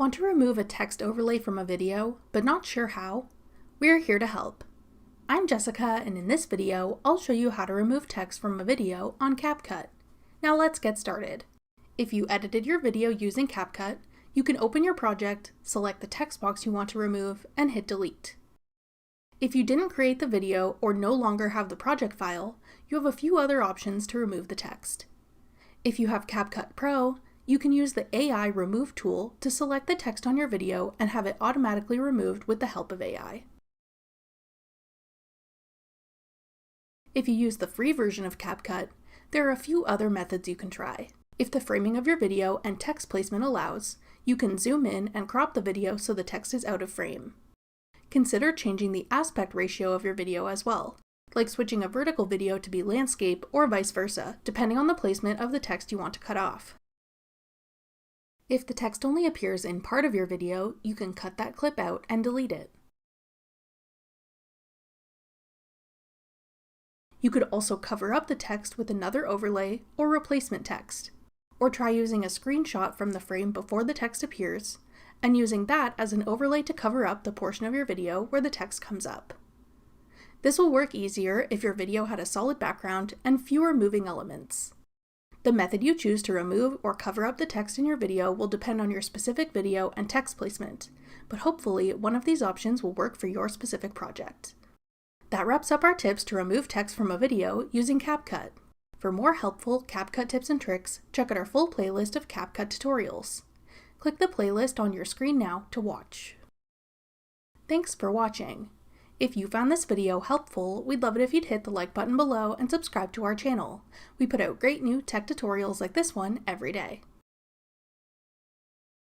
Want to remove a text overlay from a video, but not sure how? We're here to help. I'm Jessica, and in this video, I'll show you how to remove text from a video on CapCut. Now let's get started. If you edited your video using CapCut, you can open your project, select the text box you want to remove, and hit delete. If you didn't create the video or no longer have the project file, you have a few other options to remove the text. If you have CapCut Pro, you can use the AI Remove tool to select the text on your video and have it automatically removed with the help of AI. If you use the free version of CapCut, there are a few other methods you can try. If the framing of your video and text placement allows, you can zoom in and crop the video so the text is out of frame. Consider changing the aspect ratio of your video as well, like switching a vertical video to be landscape or vice versa, depending on the placement of the text you want to cut off. If the text only appears in part of your video, you can cut that clip out and delete it. You could also cover up the text with another overlay or replacement text, or try using a screenshot from the frame before the text appears, and using that as an overlay to cover up the portion of your video where the text comes up. This will work easier if your video had a solid background and fewer moving elements. The method you choose to remove or cover up the text in your video will depend on your specific video and text placement, but hopefully one of these options will work for your specific project. That wraps up our tips to remove text from a video using CapCut. For more helpful CapCut tips and tricks, check out our full playlist of CapCut tutorials. Click the playlist on your screen now to watch. Thanks for watching. If you found this video helpful, we'd love it if you'd hit the like button below and subscribe to our channel. We put out great new tech tutorials like this one every day.